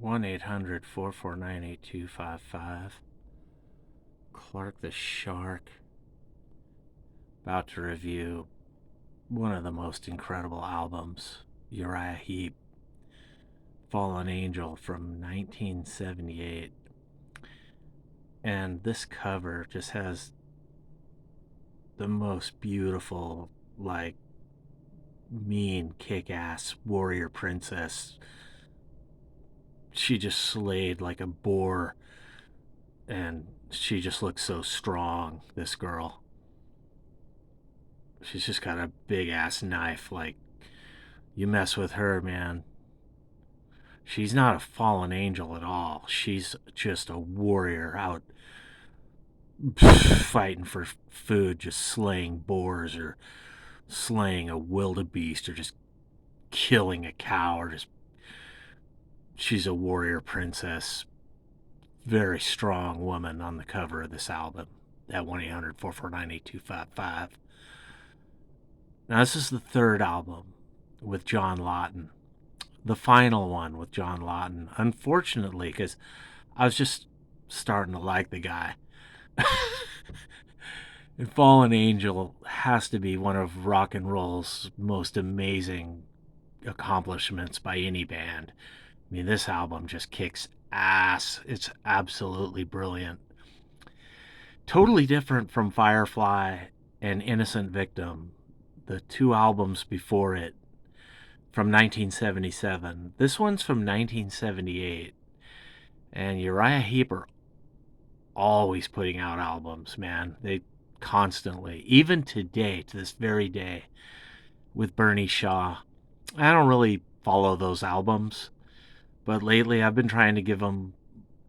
1-800-449-8255. Clark the Shark, about to review one of the most incredible albums, Uriah Heep, Fallen Angel from 1978. And this cover just has the most beautiful, like, mean, kick-ass warrior princess. She just slayed like a boar, and she just looks so strong, this girl. She's just got a big-ass knife. Like, you mess with her, man, she's not a fallen angel at all. She's just a warrior out fighting for food, just slaying boars or slaying a wildebeest or just killing a cow or just. She's a warrior princess. Very strong woman on the cover of this album at 1-800-449-8255. Now, this is the third album with John Lawton. The final one with John Lawton. Unfortunately, because I was just starting to like the guy. And Fallen Angel has to be one of rock and roll's most amazing accomplishments by any band. I mean, this album just kicks ass. It's absolutely brilliant. Totally different from Firefly and Innocent Victim, the two albums before it, from 1977. This one's from 1978. And Uriah Heep are always putting out albums, man. They constantly, even today, to this very day, with Bernie Shaw. I don't really follow those albums, but lately I've been trying to give them,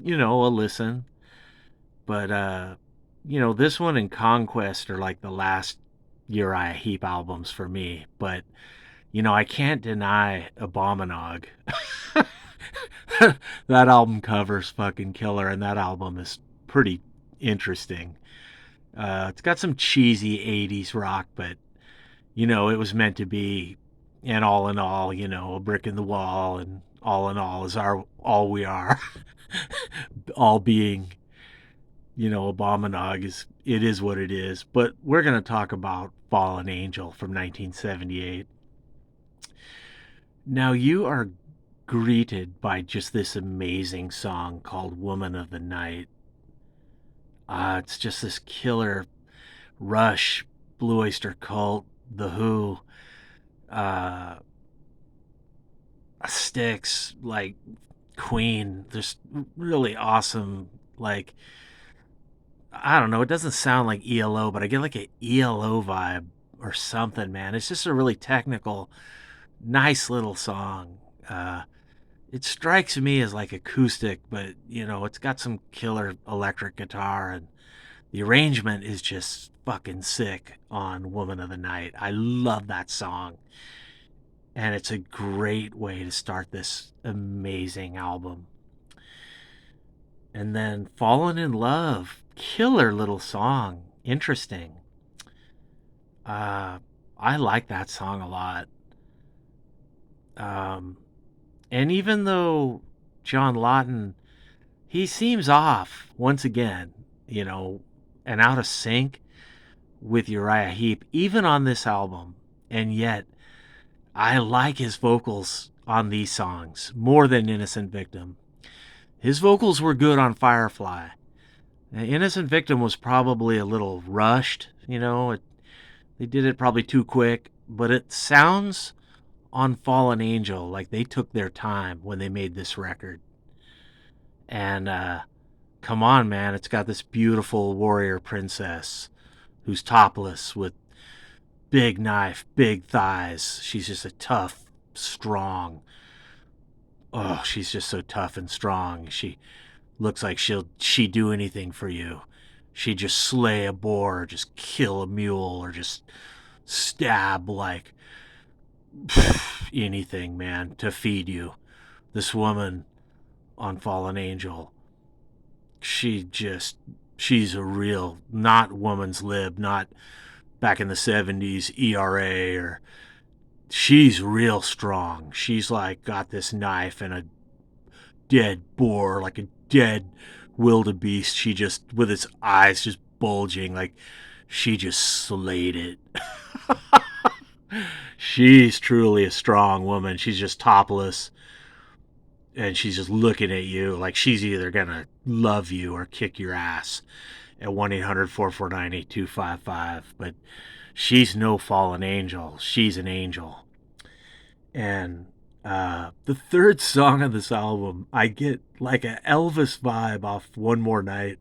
a listen. But, this one and Conquest are like the last Uriah Heep albums for me. But, I can't deny Abominog. That album cover's fucking killer, and that album is pretty interesting. It's got some cheesy 80s rock, but, it was meant to be. And all in all, a brick in the wall, and all in all is all we are. All being, Abominog it is what it is. But we're going to talk about Fallen Angel from 1978. Now, you are greeted by just this amazing song called Woman of the Night. It's just this killer. Rush, Blue Oyster Cult, The Who, Styx, like Queen. There's really awesome, like, I don't know, it doesn't sound like ELO, but I get like an ELO vibe or something, man. It's just a really technical, nice little song. It strikes me as like acoustic, but it's got some killer electric guitar, and the arrangement is just fucking sick on Woman of the Night. I love that song. And it's a great way to start this amazing album. And then Fallen in Love, killer little song. Interesting. I like that song a lot. And even though John Lawton, he seems off once again, and out of sync with Uriah Heep, even on this album. And yet, I like his vocals on these songs more than Innocent Victim. His vocals were good on Firefly. Innocent Victim was probably a little rushed, they did it probably too quick, but it sounds on Fallen Angel like they took their time when they made this record. And come on, man, it's got this beautiful warrior princess who's topless with big knife, big thighs. She's just a tough, strong. Oh, she's just so tough and strong. She looks like she'd do anything for you. She'd just slay a boar, or just kill a mule, or just stab like anything, man, to feed you. This woman on Fallen Angel, she's a real, not woman's lib, not back in the 70s ERA, or she's real strong. She's like got this knife and a dead boar, like a dead wildebeest. She just, with its eyes just bulging, like she just slayed it. She's truly a strong woman. She's just topless and she's just looking at you like she's either gonna love you or kick your ass at 1-800-449-8255. But she's no fallen angel. She's an angel. And the third song of this album, I get like an Elvis vibe off One More Night.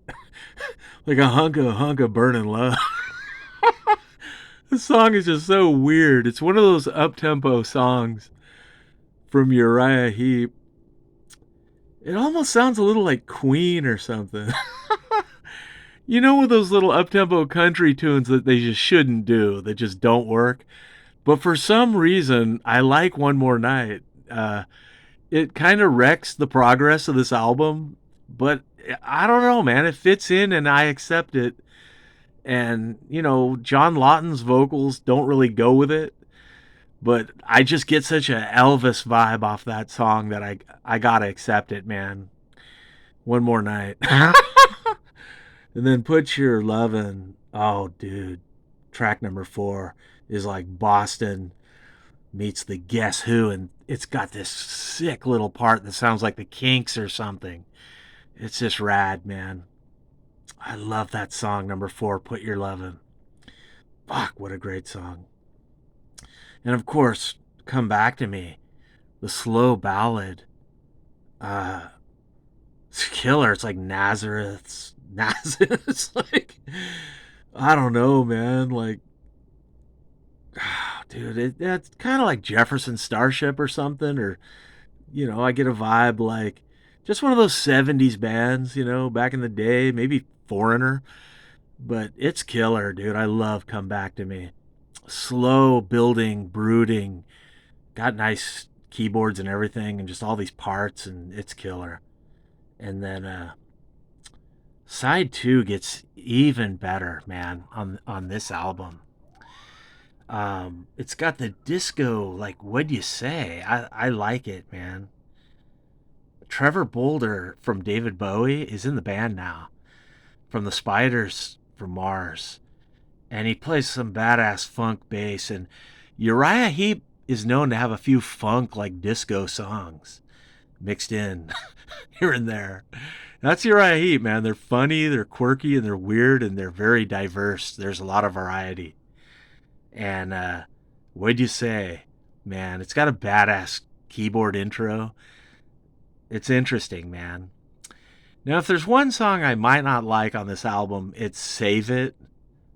Like a hunk of burning love. The song is just so weird. It's one of those up-tempo songs from Uriah Heep. It almost sounds a little like Queen or something. You know, with those little up-tempo country tunes that they just shouldn't do, that just don't work. But for some reason, I like One More Night. It kind of wrecks the progress of this album, but I don't know, man. It fits in and I accept it. And, you know, John Lawton's vocals don't really go with it, but I just get such a Elvis vibe off that song that I gotta accept it, man. One More Night. And then Put Your Lovin'. Oh, dude. Track number 4 is like Boston meets the Guess Who, and it's got this sick little part that sounds like the Kinks or something. It's just rad, man. I love that song, number 4, Put Your Lovin'. Fuck, what a great song. And of course, Come Back to Me, the slow ballad. It's killer. It's like Nazareth. It's like, I don't know, man. Like, dude, that's kind of like Jefferson Starship or something. Or, you know, I get a vibe like just one of those 70s bands, you know, back in the day, maybe Foreigner. But it's killer, dude. I love Come Back to Me. Slow building, brooding, got nice keyboards and everything, and just all these parts, and it's killer. And then side 2 gets even better, man, on this album. It's got the disco, like, what'd you say? I like it, man. Trevor Bolder from David Bowie is in the band now, from the Spiders from Mars, and he plays some badass funk bass. And Uriah Heep is known to have a few funk, like, disco songs mixed in here and there. That's Uriah Heep, man. They're funny, they're quirky, and they're weird, and they're very diverse. There's a lot of variety. And what'd you say, man? It's got a badass keyboard intro. It's interesting, man. Now, if there's one song I might not like on this album, it's Save It.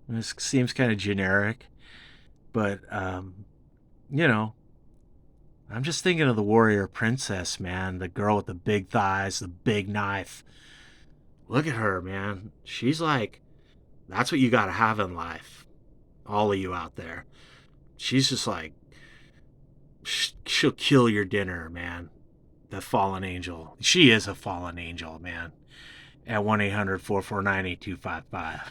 This seems kind of generic, but, you know, I'm just thinking of the warrior princess, man. The girl with the big thighs, the big knife. Look at her, man. She's like, that's what you gotta have in life. All of you out there. She's just like, she'll kill your dinner, man. The fallen angel. She is a fallen angel, man. At 1-800-449-8255.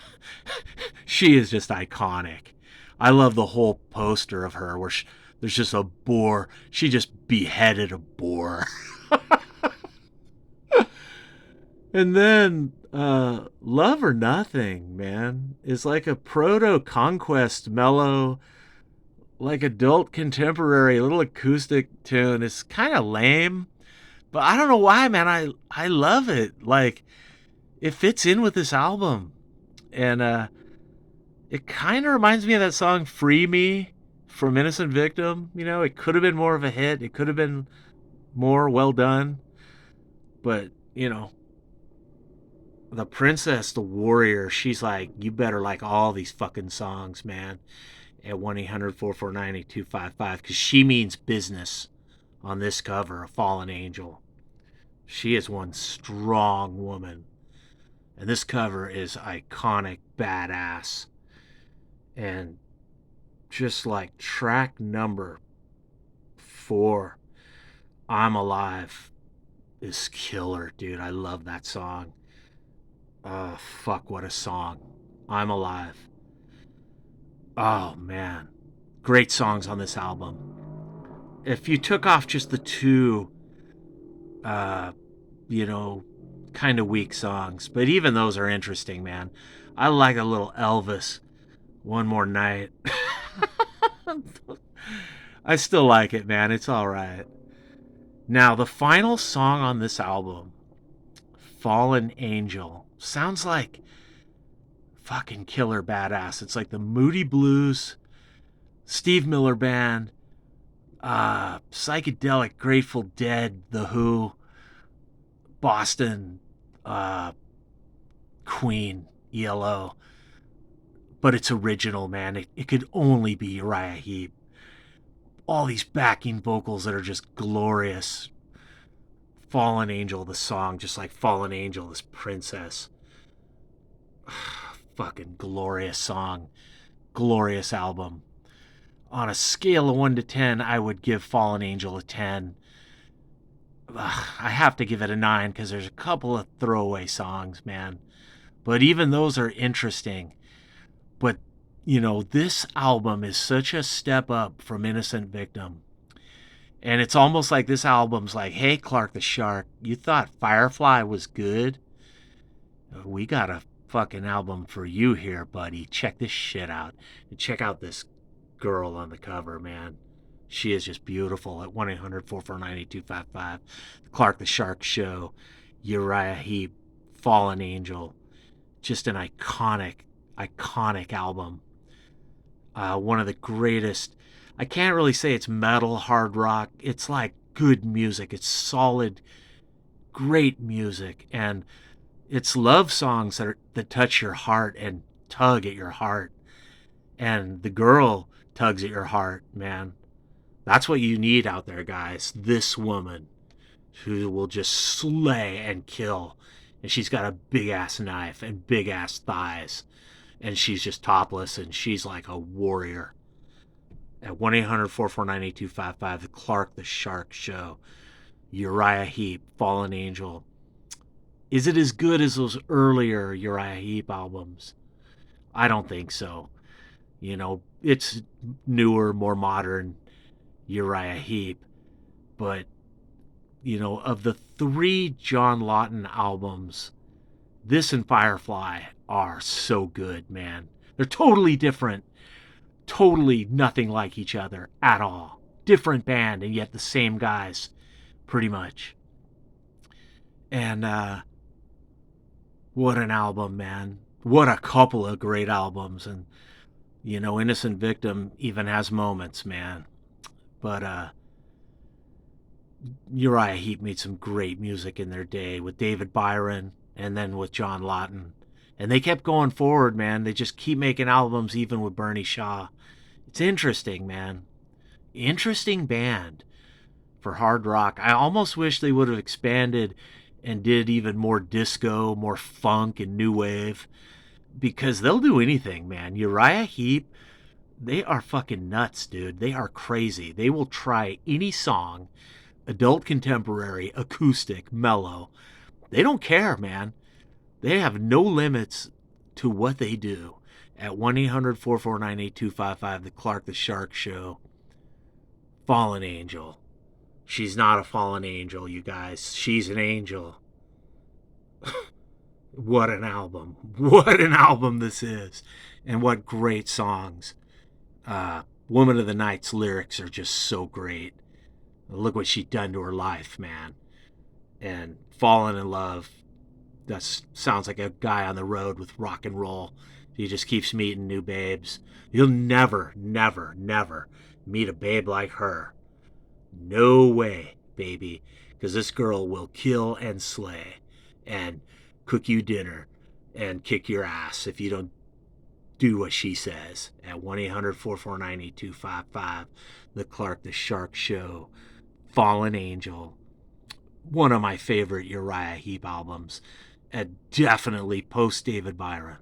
She is just iconic. I love the whole poster of her where there's just a boar. She just beheaded a boar. And then Love or Nothing, man, is like a proto-conquest mellow, like adult contemporary little acoustic tune. It's kind of lame, but I don't know why, man. I love it. Like, it fits in with this album. And it kind of reminds me of that song Free Me from Innocent Victim. You know, it could have been more of a hit. It could have been more well done. But, you know, the princess, the warrior, she's like, you better like all these fucking songs, man, at 1-800-449-8255, because she means business on this cover, A Fallen Angel. She is one strong woman. And this cover is iconic, badass. And just like track number 4, I'm Alive, is killer, dude. I love that song. Fuck, what a song. I'm Alive. Oh, man. Great songs on this album. If you took off just the two you know, kind of weak songs. But even those are interesting, man. I like a little Elvis, One More Night. I still like it, man. It's all right. Now, the final song on this album, Fallen Angel, sounds like fucking killer badass. It's like the Moody Blues, Steve Miller Band, psychedelic Grateful Dead, The Who, Boston, uh, Queen, ELO. But it's original, man. It could only be Uriah Heep. All these backing vocals that are just glorious. Fallen Angel, the song, just like Fallen Angel, this princess. Fucking glorious song. Glorious album. On a scale of 1 to 10, I would give Fallen Angel a 10. I have to give it a 9 because there's a couple of throwaway songs, man. But even those are interesting. But, this album is such a step up from Innocent Victim. And it's almost like this album's like, hey, Clark the Shark, you thought Firefly was good? We got a fucking album for you here, buddy. Check this shit out. And check out this girl on the cover, man. She is just beautiful at 1-800-449-8255. The Clark the Shark Show, Uriah Heep, Fallen Angel. Just an iconic album. One of the greatest. I can't really say it's metal, hard rock. It's like good music. It's solid, great music. And it's love songs that touch your heart and tug at your heart. And the girl tugs at your heart, man. That's what you need out there, guys. This woman who will just slay and kill. And she's got a big ass knife and big ass thighs. And she's just topless and she's like a warrior. At 1-800-449-8255, the Clark the Shark Show, Uriah Heep, Fallen Angel. Is it as good as those earlier Uriah Heep albums? I don't think so. It's newer, more modern Uriah Heep. But, of the 3 John Lawton albums, this and Firefly are so good, man. They're totally different. Totally nothing like each other at all. Different band and yet the same guys, pretty much. And what an album, man. What a couple of great albums. And, Innocent Victim even has moments, man. But Uriah Heep made some great music in their day with David Byron and then with John Lawton. And they kept going forward, man. They just keep making albums even with Bernie Shaw. It's interesting, man. Interesting band for hard rock. I almost wish they would have expanded and did even more disco, more funk and new wave. Because they'll do anything, man. Uriah Heep, they are fucking nuts, dude. They are crazy. They will try any song, adult, contemporary, acoustic, mellow. They don't care, man. They have no limits to what they do. At 1-800-449-8255, the Clark the Shark Show. Fallen Angel. She's not a fallen angel, you guys. She's an angel. What an album. What an album this is. And what great songs. Woman of the Night's lyrics are just so great. Look what she done to her life, man. And Fallen in Love. That sounds like a guy on the road with rock and roll. He just keeps meeting new babes. You'll never, never, never meet a babe like her. No way, baby. Because this girl will kill and slay and cook you dinner and kick your ass if you don't do what she says. At 1-800-449-8255, the Clark the Shark Show, Fallen Angel. One of my favorite Uriah Heep albums. And definitely post David Byron.